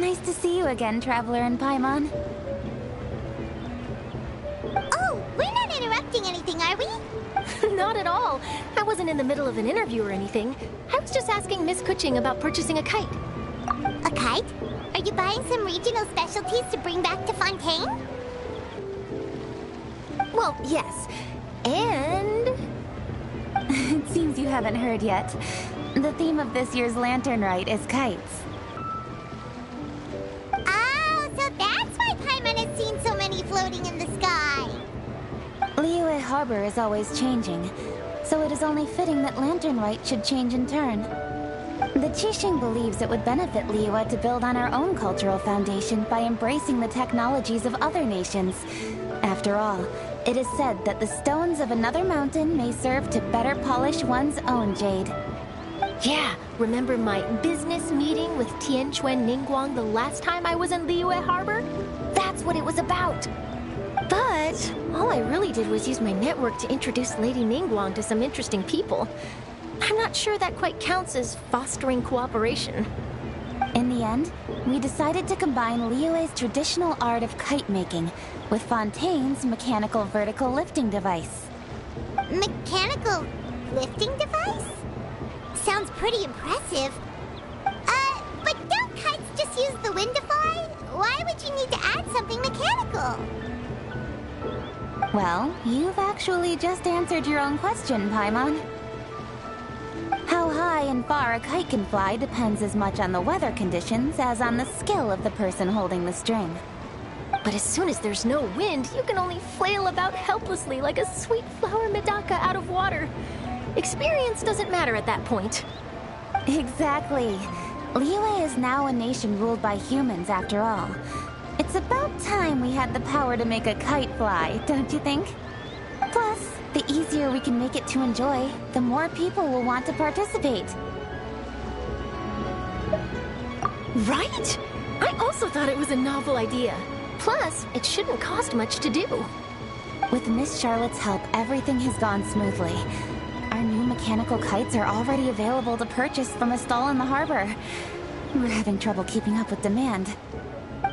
Nice to see you again, Traveler in Paimon. Oh, we're not interrupting anything, are we? Not at all. I wasn't in the middle of an interview or anything. I was just asking Miss Kuching about purchasing a kite. A kite? Are you buying some regional specialties to bring back to Fontaine? Well, yes. And... It seems you haven't heard yet. The theme of this year's Lantern Rite is kites. Oh, so that's why Paimon has seen so many floating in the sky. Liyue Harbor is always changing, so it is only fitting that Lantern Rite should change in turn. The Qixing believes it would benefit Liyue to build on our own cultural foundation by embracing the technologies of other nations. After all, it is said that the stones of another mountain may serve to better polish one's own jade. yeah, remember my business meeting with Tianquan Ningguang the last time I was in Liyue Harbor? That's what it was about. But all I really did was use my network to introduce Lady Ningguang to some interesting people. I'm not sure that quite counts as fostering cooperation. In the end, we decided to combine Liyue's traditional art of kite making with Fontaine's mechanical vertical lifting device. Mechanical lifting device? Sounds pretty impressive. But don't kites just use the wind to fly? Why would you need to add something mechanical? Well, you've actually just answered your own question, Paimon. How high and far a kite can fly depends as much on the weather conditions as on the skill of the person holding the string. But as soon as there's no wind, you can only flail about helplessly like a sweet flower medaka out of water. Experience doesn't matter at that point. Exactly. Liyue is now a nation ruled by humans, after all. It's about time we had the power to make a kite fly, don't you think? Plus, the easier we can make it to enjoy, the more people will want to participate. Right? I also thought it was a novel idea. Plus, it shouldn't cost much to do. With Miss Charlotte's help, everything has gone smoothly. Our new mechanical kites are already available to purchase from a stall in the harbor. We're having trouble keeping up with demand.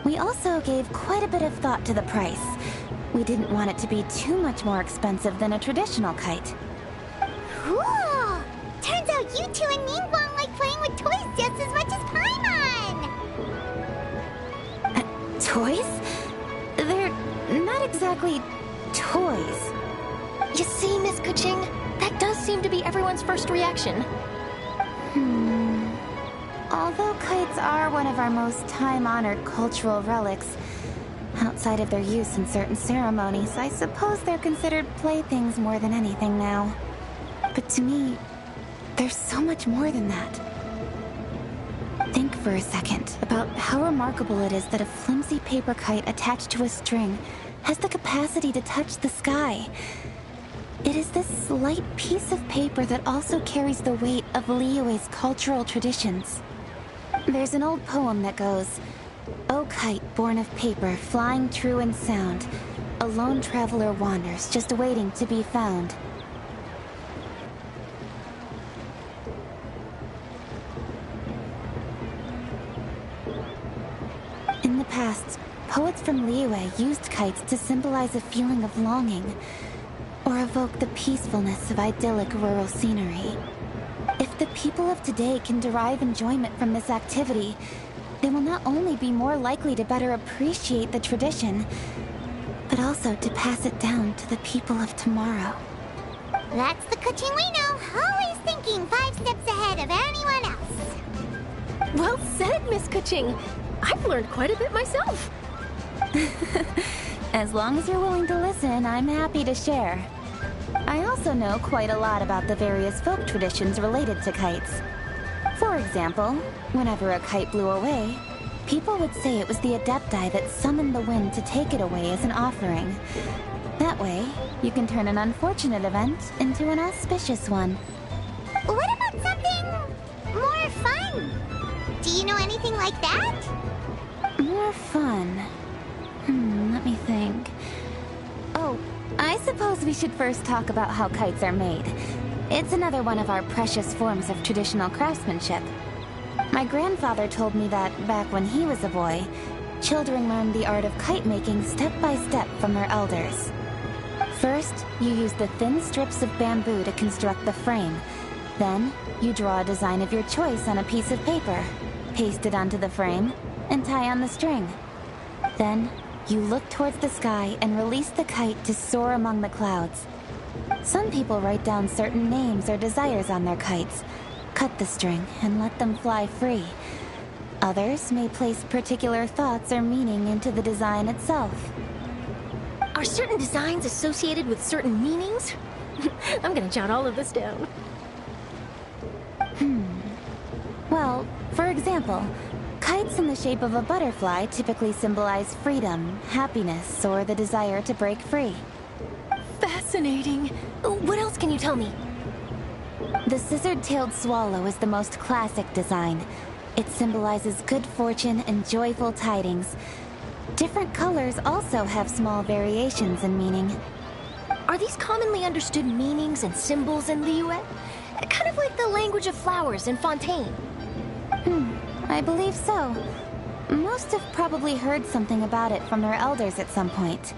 We also gave quite a bit of thought to the price. We didn't want it to be too much more expensive than a traditional kite. Cool! Turns out you two and Ningguang like playing with toys just as much as Paimon! Toys? They're not exactly toys. You see, Miss Kuching? That does seem to be everyone's first reaction. Although kites are one of our most time-honored cultural relics, outside of their use in certain ceremonies, I suppose they're considered playthings more than anything now. But to me, there's so much more than that. Think for a second about how remarkable it is that a flimsy paper kite attached to a string has the capacity to touch the sky. It is this light piece of paper that also carries the weight of Liyue's cultural traditions. There's an old poem that goes, "O kite born of paper, flying true in sound, a lone traveler wanders, just waiting to be found." In the past, poets from Liyue used kites to symbolize a feeling of longing, or evoke the peacefulness of idyllic rural scenery. If the people of today can derive enjoyment from this activity, they will not only be more likely to better appreciate the tradition, but also to pass it down to the people of tomorrow. That's the Kuching we know, always thinking 5 steps ahead of anyone else. Well said, Miss Kuching. I've learned quite a bit myself. As long as you're willing to listen, I'm happy to share. I also know quite a lot about the various folk traditions related to kites. For example, whenever a kite blew away, people would say it was the Adepti that summoned the wind to take it away as an offering. That way, you can turn an unfortunate event into an auspicious one. What about something more fun? Do you know anything like that? More fun. Let me think. Oh, I suppose we should first talk about how kites are made. It's another one of our precious forms of traditional craftsmanship. My grandfather told me that back when he was a boy, children learned the art of kite making step by step from their elders. First, you use the thin strips of bamboo to construct the frame. Then, you draw a design of your choice on a piece of paper, paste it onto the frame, and tie on the string. Then, you look towards the sky and release the kite to soar among the clouds. Some people write down certain names or desires on their kites, cut the string, and let them fly free. Others may place particular thoughts or meaning into the design itself. Are certain designs associated with certain meanings? I'm gonna jot all of this down. Well, for example, kites in the shape of a butterfly typically symbolize freedom, happiness, or the desire to break free. Fascinating. What else can you tell me? The scissored-tailed swallow is the most classic design. It symbolizes good fortune and joyful tidings. Different colors also have small variations in meaning. Are these commonly understood meanings and symbols in Liyue? Kind of like the language of flowers in Fontaine. I believe so. Most have probably heard something about it from their elders at some point.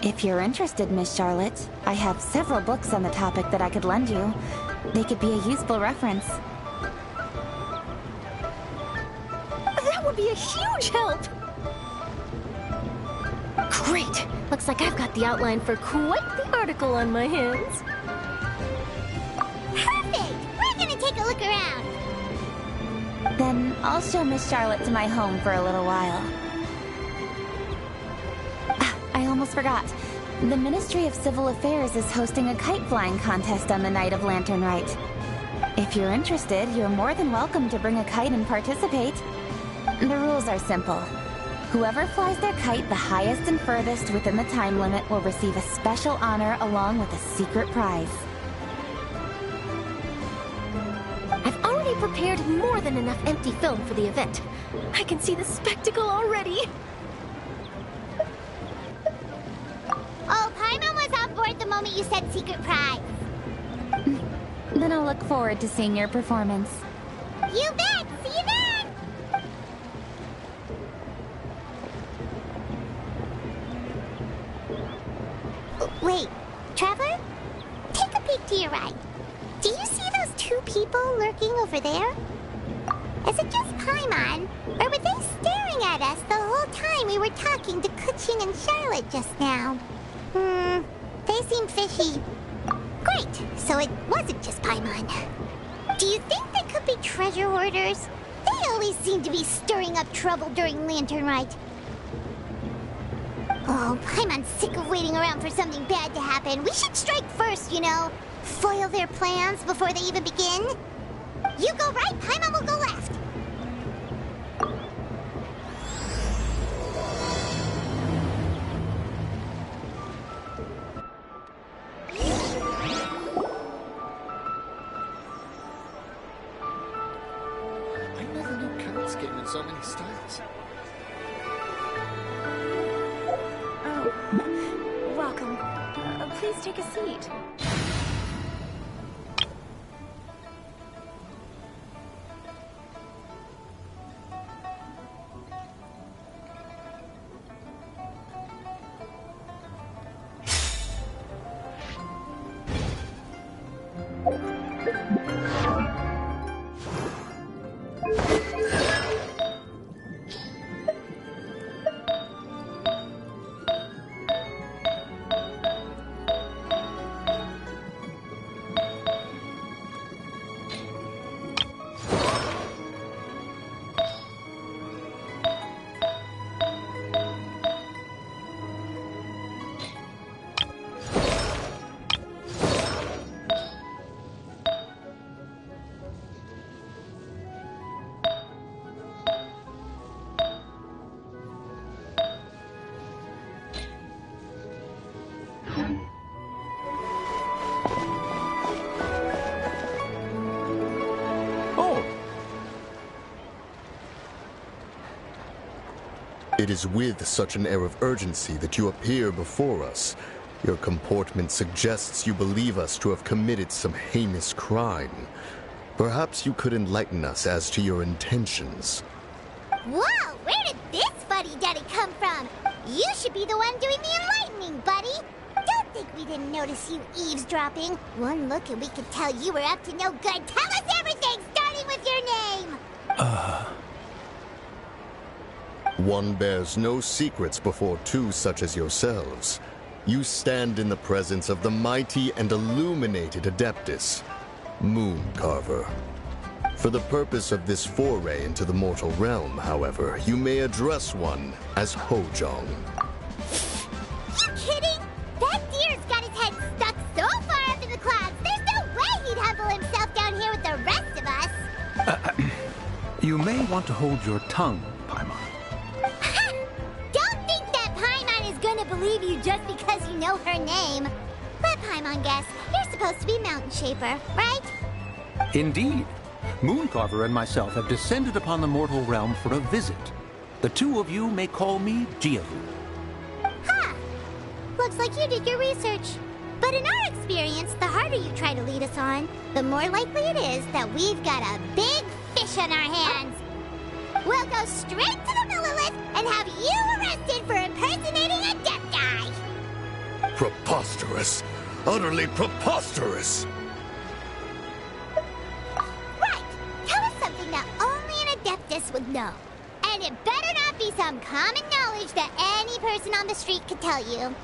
If you're interested, Miss Charlotte, I have several books on the topic that I could lend you. They could be a useful reference. That would be a huge help! Great! Looks like I've got the outline for quite the article on my hands. Perfect! We're gonna take a look around. Then I'll show Miss Charlotte to my home for a little while. I almost forgot. The Ministry of Civil Affairs is hosting a kite flying contest on the night of Lantern Rite. If you're interested, you're more than welcome to bring a kite and participate. The rules are simple. Whoever flies their kite the highest and furthest within the time limit will receive a special honor along with a secret prize. I've already prepared more than enough empty film for the event. I can see the spectacle already. Oh, Paimon was on board the moment you said secret prize. Then I'll look forward to seeing your performance. You bet! See you then! Wait, Traveler? Take a peek to your right. Do you see those two people lurking over there? Is it just Paimon, or were they staring at us the whole time we were talking to Keqing and Charlotte just now? They seem fishy. Great, so it wasn't just Paimon. Do you think they could be treasure hoarders? They always seem to be stirring up trouble during Lantern Rite. Oh, Paimon's sick of waiting around for something bad to happen. We should strike first, you know. Foil their plans before they even begin. You go right, Paimon will go left. I never knew kites came in so many styles. Oh, welcome. Please take a seat. It is with such an air of urgency that you appear before us. Your comportment suggests you believe us to have committed some heinous crime. Perhaps you could enlighten us as to your intentions. Whoa, where did this fuddy-duddy come from? You should be the one doing the enlightening, buddy. Don't think we didn't notice you eavesdropping. One look and we could tell you were up to no good. Tell us everything, starting with your name. One bears no secrets before two such as yourselves. You stand in the presence of the mighty and illuminated Adeptus, Mooncarver. For the purpose of this foray into the mortal realm, however, you may address one as Hojong. You kidding? That deer's got his head stuck so far up in the clouds, there's no way he'd humble himself down here with the rest of us. You may want to hold your tongue, Paimon. Don't think that Paimon is gonna believe you just because you know her name. Let Paimon guess, you're supposed to be Mountain Shaper, right? Indeed. Mooncarver and myself have descended upon the mortal realm for a visit. The two of you may call me Jiahu. Huh. Looks like you did your research. But in our experience, the harder you try to lead us on, the more likely it is that we've got a big fish on our hands. We'll go straight to the Millelith and have you arrested for impersonating a Adepti. Preposterous! Utterly preposterous! Right. Tell us something that only an Adeptus would know. And it better not be some common knowledge that any person on the street could tell you.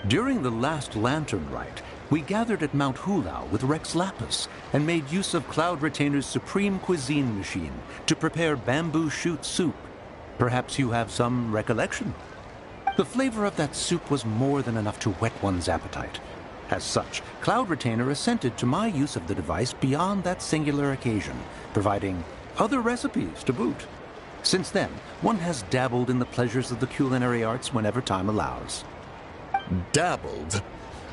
During the last Lantern Rite, we gathered at Mount Hulao with Rex Lapis and made use of Cloud Retainer's supreme cuisine machine to prepare bamboo shoot soup. Perhaps you have some recollection? The flavor of that soup was more than enough to whet one's appetite. As such, Cloud Retainer assented to my use of the device beyond that singular occasion, providing other recipes to boot. Since then, one has dabbled in the pleasures of the culinary arts whenever time allows. Dabbled?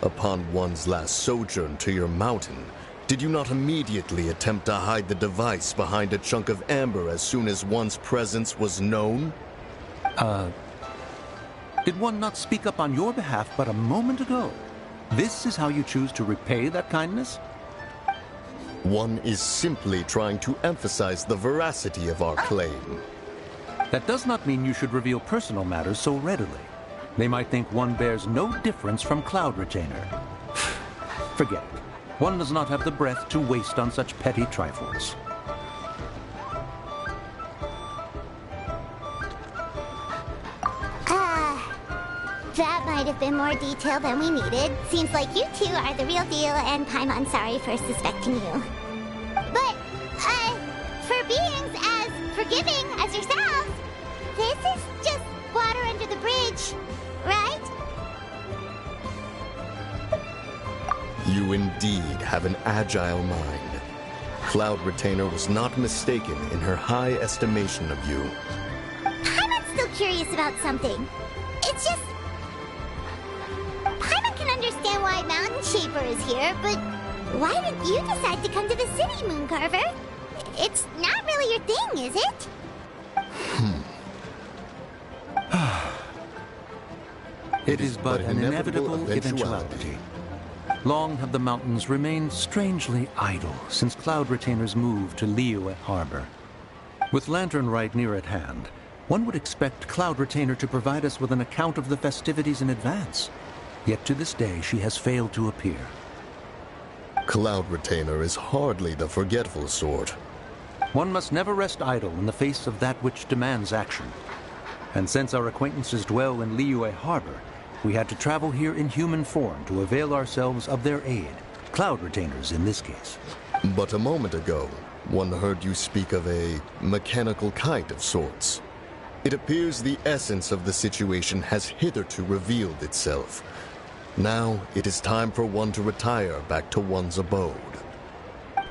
Upon one's last sojourn to your mountain, did you not immediately attempt to hide the device behind a chunk of amber as soon as one's presence was known? Did one not speak up on your behalf but a moment ago? This is how you choose to repay that kindness? One is simply trying to emphasize the veracity of our claim. That does not mean you should reveal personal matters so readily. They might think one bears no difference from Cloud Retainer. Forget it. One does not have the breath to waste on such petty trifles. That might have been more detail than we needed. Seems like you two are the real deal, and Paimon sorry for suspecting you. But, for beings as forgiving as yourselves, this is just water under the bridge, right? You indeed have an agile mind. Cloud Retainer was not mistaken in her high estimation of you. Paimon's still curious about something. It's just... Paimon can understand why Mountain Shaper is here, but why did you decide to come to the city, Mooncarver? It's not really your thing, is it? It is but an inevitable eventuality. Long have the mountains remained strangely idle since Cloud Retainer's move to Liyue Harbor. With Lantern Rite near at hand, one would expect Cloud Retainer to provide us with an account of the festivities in advance. Yet to this day, she has failed to appear. Cloud Retainer is hardly the forgetful sort. One must never rest idle in the face of that which demands action. And since our acquaintances dwell in Liyue Harbor, we had to travel here in human form to avail ourselves of their aid, Cloud Retainers in this case. But a moment ago, one heard you speak of a mechanical kite of sorts. It appears the essence of the situation has hitherto revealed itself. Now it is time for one to retire back to one's abode.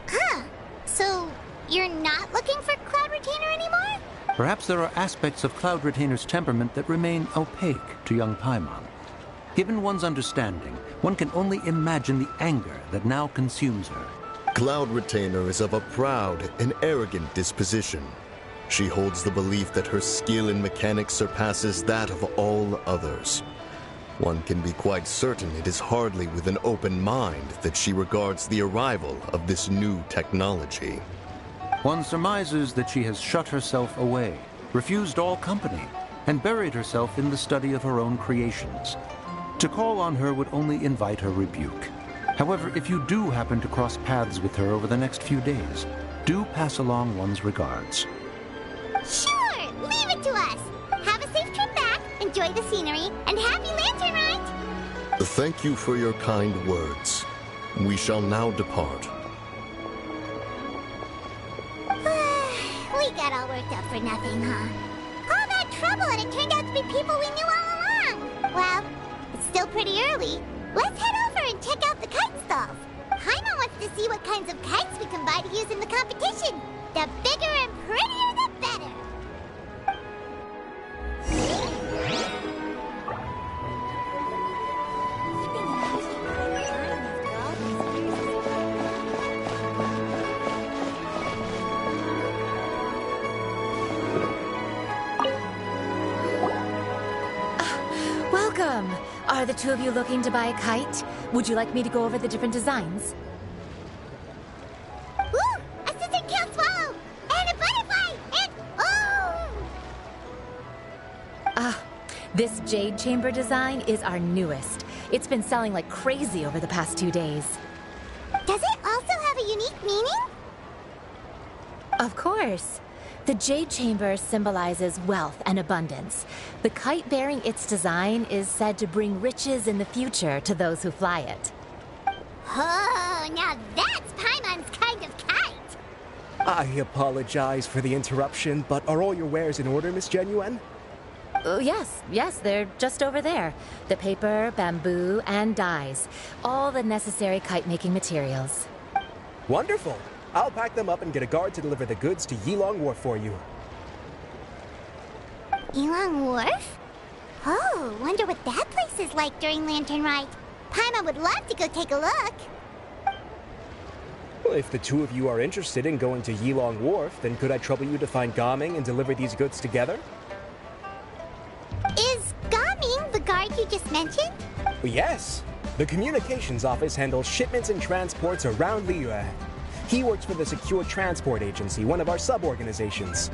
Huh. So, you're not looking for Cloud Retainer anymore? Perhaps there are aspects of Cloud Retainer's temperament that remain opaque to young Paimon. Given one's understanding, one can only imagine the anger that now consumes her. Cloud Retainer is of a proud and arrogant disposition. She holds the belief that her skill in mechanics surpasses that of all others. One can be quite certain it is hardly with an open mind that she regards the arrival of this new technology. One surmises that she has shut herself away, refused all company, and buried herself in the study of her own creations. To call on her would only invite her rebuke. However, if you do happen to cross paths with her over the next few days, do pass along one's regards. Sure! Leave it to us! Have a safe trip back, enjoy the scenery, and happy lantern ride! Thank you for your kind words. We shall now depart. We got all worked up for nothing, huh? All that trouble and it turned out to be people we knew all along! Well, it's still pretty early. Let's head over and check out the kite stalls. Paimon wants to see what kinds of kites we can buy to use in the competition. The bigger and prettier, the better. Welcome! Are the two of you looking to buy a kite? Would you like me to go over the different designs? Ooh! A scissor-tailed swallow! And a butterfly! And... oh! This Jade Chamber design is our newest. It's been selling like crazy over the past 2 days. Does it also have a unique meaning? Of course. The Jade Chamber symbolizes wealth and abundance. The kite bearing its design is said to bring riches in the future to those who fly it. Oh, now that's Paimon's kind of kite! I apologize for the interruption, but are all your wares in order, Miss Genuine? Yes, they're just over there. The paper, bamboo, and dyes. All the necessary kite-making materials. Wonderful! I'll pack them up and get a guard to deliver the goods to Yilong Wharf for you. Yilong Wharf? Oh, wonder what that place is like during Lantern Ride. Paimon would love to go take a look. Well, if the two of you are interested in going to Yilong Wharf, then could I trouble you to find Gaming and deliver these goods together? Is Gaming the guard you just mentioned? Well, yes. The communications office handles shipments and transports around Liyue. He works for the Secure Transport Agency, one of our sub-organizations.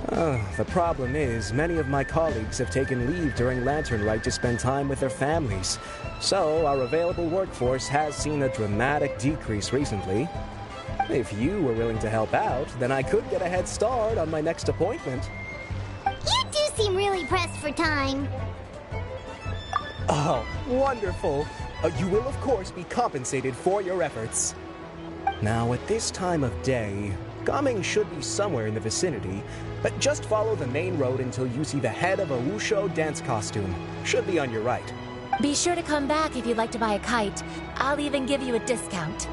The problem is, many of my colleagues have taken leave during Lantern Rite to spend time with their families. So, our available workforce has seen a dramatic decrease recently. If you were willing to help out, then I could get a head start on my next appointment. You do seem really pressed for time. Oh, wonderful! You will, of course, be compensated for your efforts. Now, at this time of day, Gaming should be somewhere in the vicinity, but just follow the main road until you see the head of a Wushu dance costume. Should be on your right. Be sure to come back if you'd like to buy a kite. I'll even give you a discount.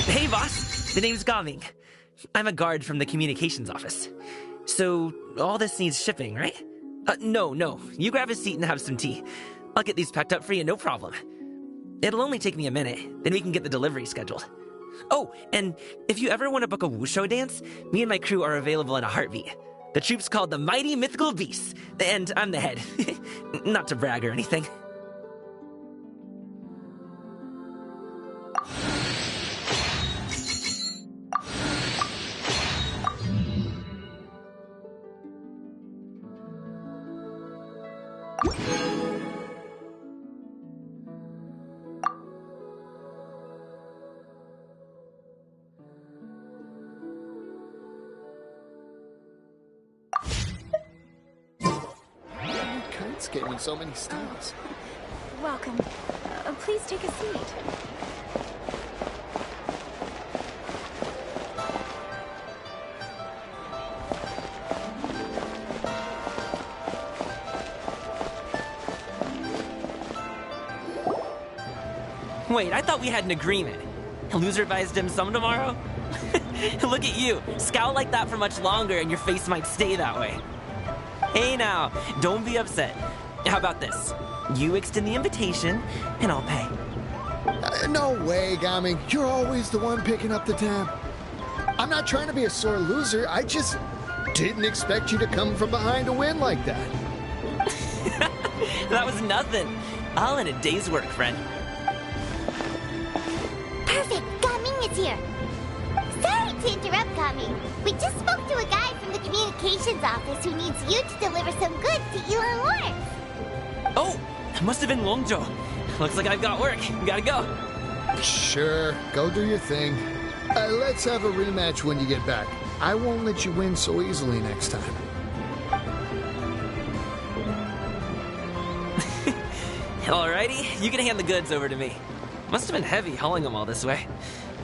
Hey, boss. The name's Gaming. I'm a guard from the communications office. So, all this needs shipping, right? No. You grab a seat and have some tea. I'll get these packed up for you, no problem. It'll only take me a minute, then we can get the delivery scheduled. Oh, and if you ever want to book a Wushu dance, me and my crew are available in a heartbeat. The troupe's called the Mighty Mythical Beasts, and I'm the head. Not to brag or anything. This came in so many styles. Welcome. Please take a seat. Wait, I thought we had an agreement. Loser buys dim sum tomorrow? Look at you. Scowl like that for much longer and your face might stay that way. Hey now, don't be upset. How about this? You extend the invitation, and I'll pay. No way, Gaming. You're always the one picking up the tab. I'm not trying to be a sore loser. I just didn't expect you to come from behind to win like that. That was nothing. All in a day's work, friend. Perfect! Gaming is here! Sorry to interrupt, Gaming. We just spoke to a guy from the communications office who needs you to deliver some goods to Yilang Wharf. Oh, it must have been Longzhou. Looks like I've got work. Gotta go. Sure, go do your thing. Let's have a rematch when you get back. I won't let you win so easily next time. Alrighty, you can hand the goods over to me. Must have been heavy hauling them all this way.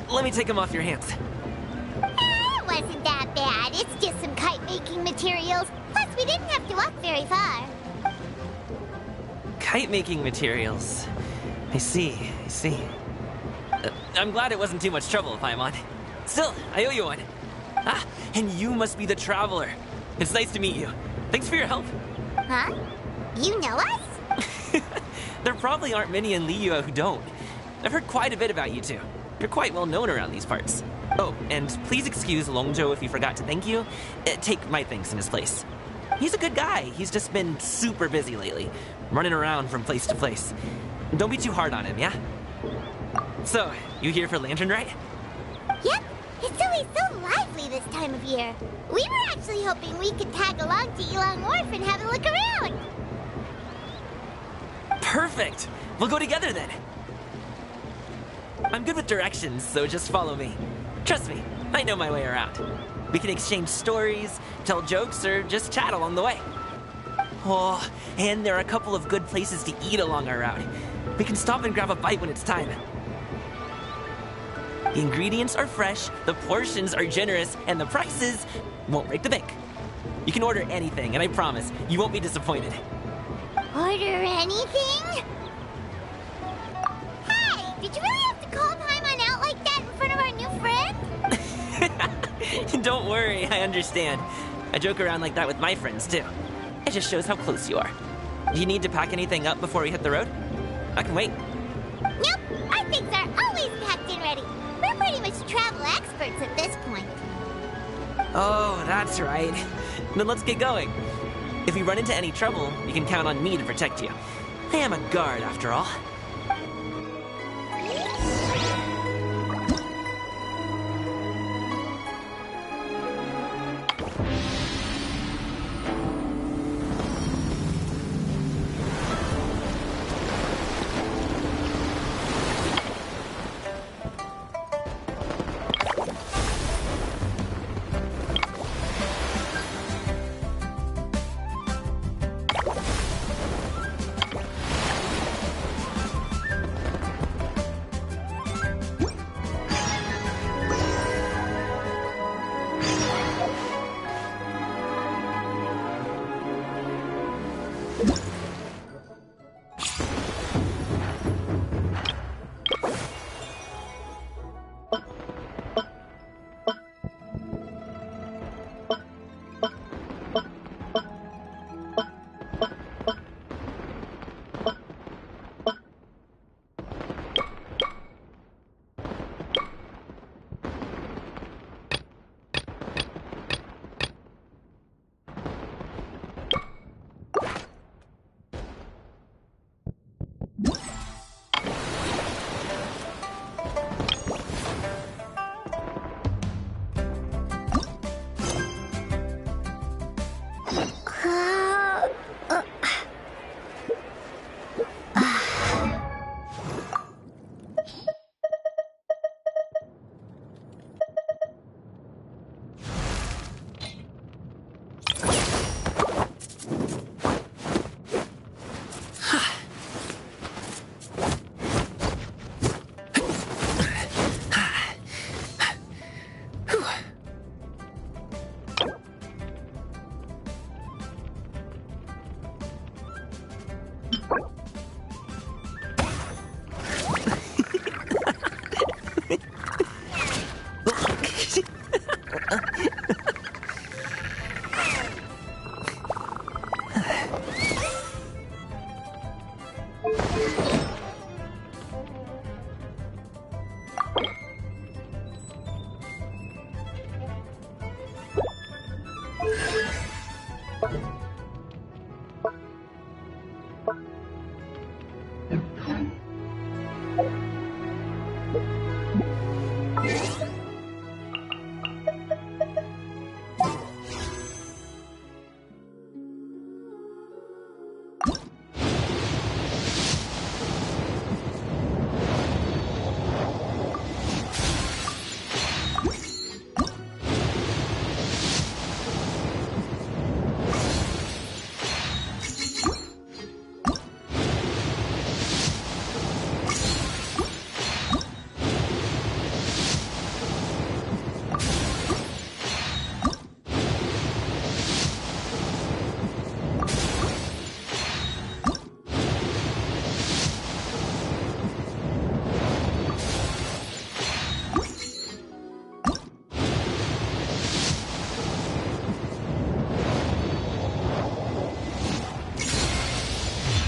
Let me take them off your hands. It wasn't that bad. It's just some kite-making materials. Plus, we didn't have to walk very far. Kite-making materials. I see. I'm glad it wasn't too much trouble, Paimon. Still, I owe you one. Ah, and you must be the traveler. It's nice to meet you. Thanks for your help. Huh? You know us? There probably aren't many in Liyue who don't. I've heard quite a bit about you two. You're quite well known around these parts. Oh, and please excuse Longzhou if he forgot to thank you. Take my thanks in his place. He's a good guy. He's just been super busy lately, running around from place to place. Don't be too hard on him, yeah? So, you here for Lantern Rite? Yep. It's always so lively this time of year. We were actually hoping we could tag along to Yilang Wharf and have a look around. Perfect! We'll go together then. I'm good with directions, so just follow me. Trust me, I know my way around. We can exchange stories, tell jokes, or just chat along the way. Oh, and there are a couple of good places to eat along our route. We can stop and grab a bite when it's time. The ingredients are fresh, the portions are generous, and the prices won't break the bank. You can order anything, and I promise you won't be disappointed. Order anything? Hey, did you really have to call Paimon out like that in front of our new friend? Don't worry, I understand. I joke around like that with my friends, too. It just shows how close you are. Do you need to pack anything up before we hit the road? I can wait. Nope, our things are always packed and ready. We're pretty much travel experts at this point. Oh, that's right. Then let's get going. If we run into any trouble, you can count on me to protect you. I am a guard, after all.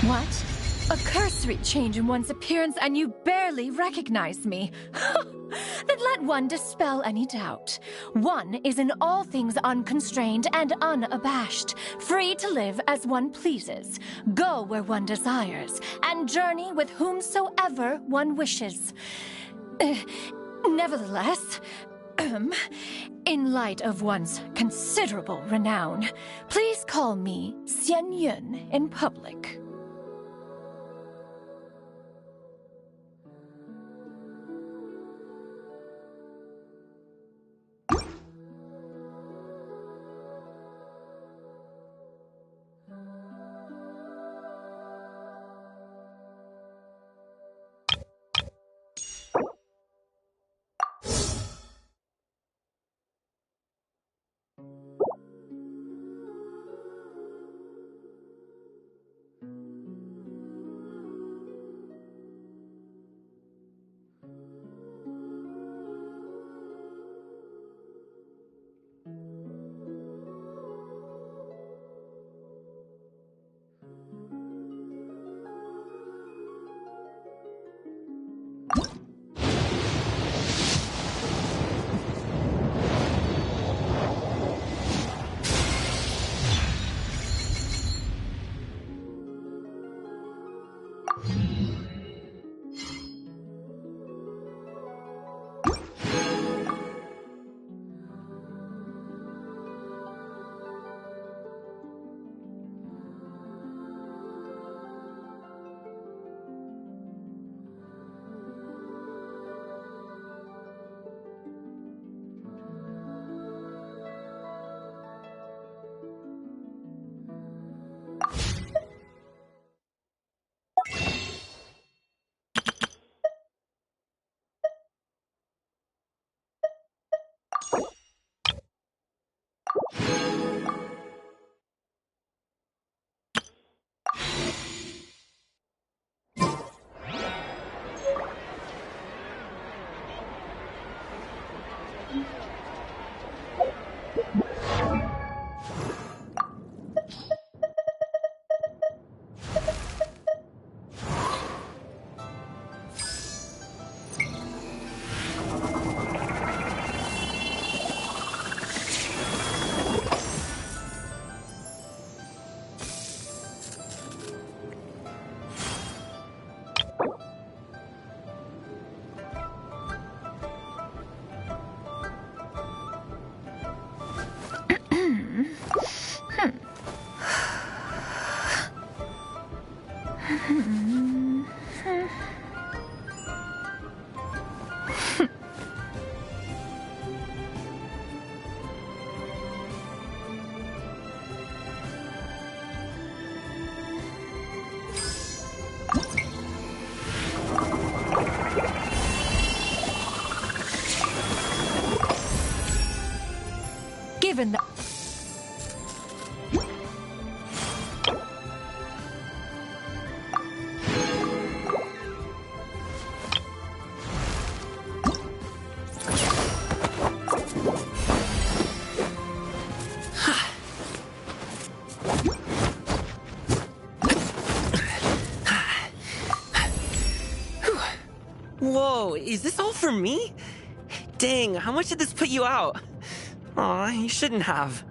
What? A cursory change in one's appearance and you barely recognize me. Then let one dispel any doubt. One is in all things unconstrained and unabashed, free to live as one pleases, go where one desires, and journey with whomsoever one wishes. Nevertheless, in light of one's considerable renown, please call me Xian Yun in public. Given that... Whoa, is this all for me? Dang, how much did this put you out? Aw, you shouldn't have.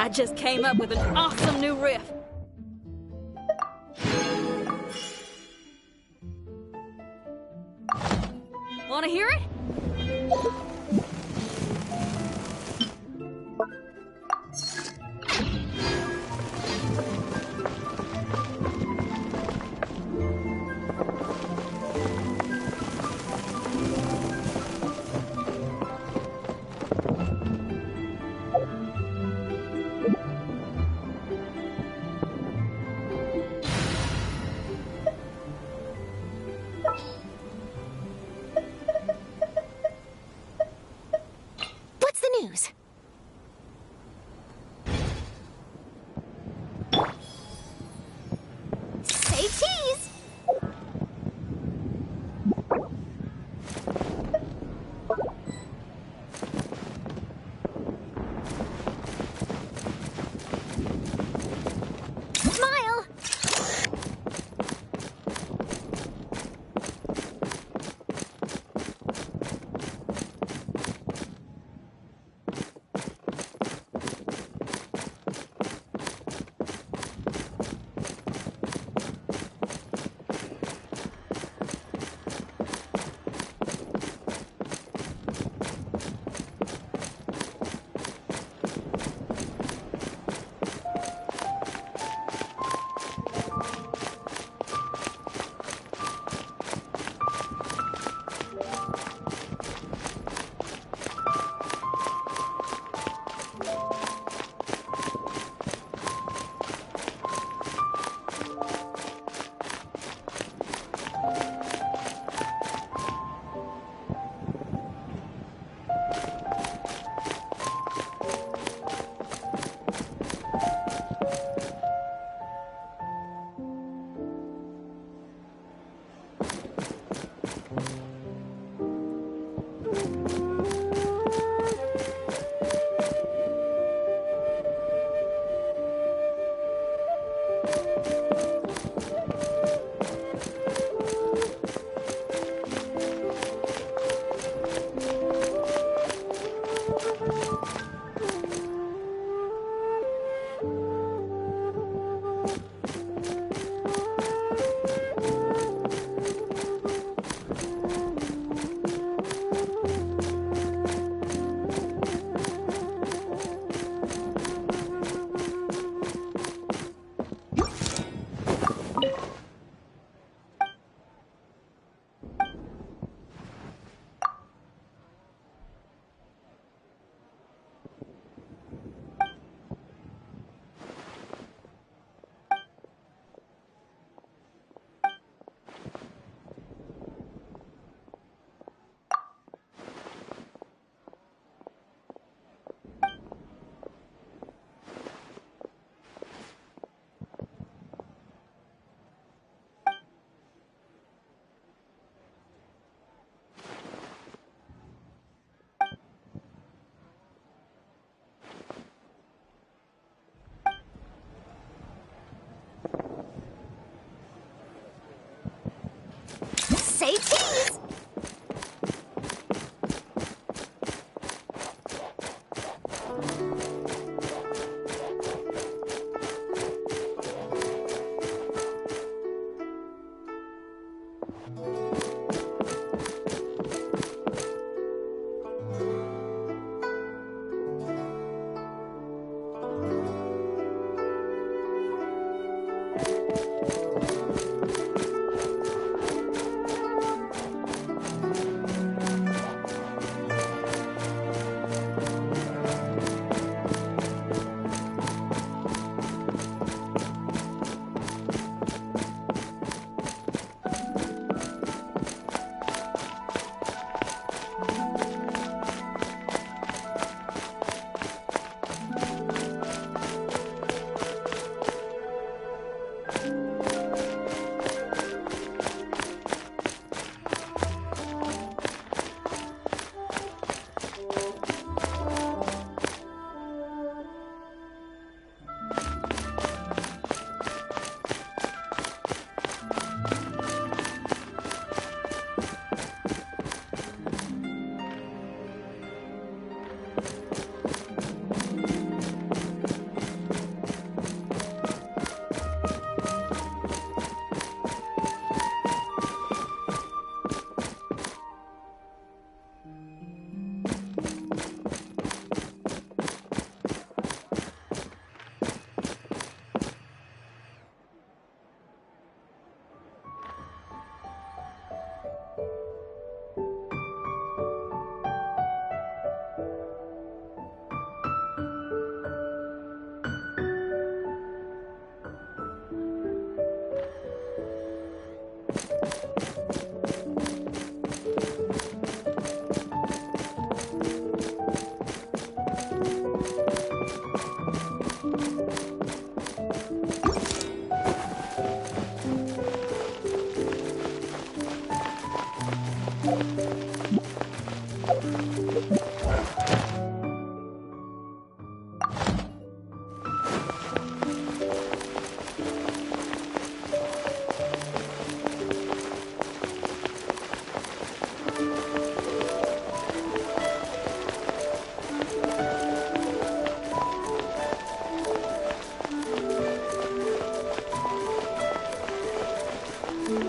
I just came up with an awesome new riff. Want to hear it? What's the news? Say cheese! Smile! Say cheese! Try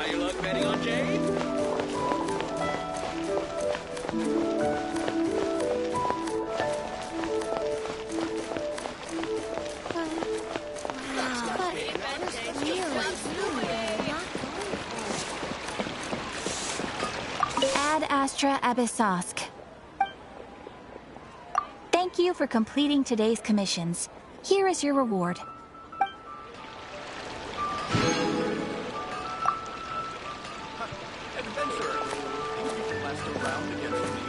your luck betting on Jade? Ad Astra Abyssosque. Thank you for completing today's commissions. Here is your reward. Adventurer. You can last around against me.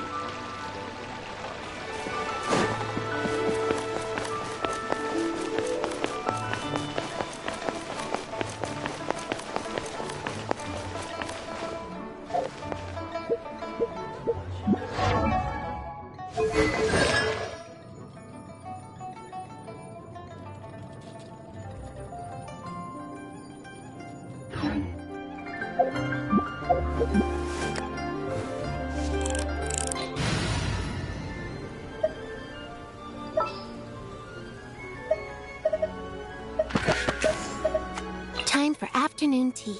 Time for afternoon tea.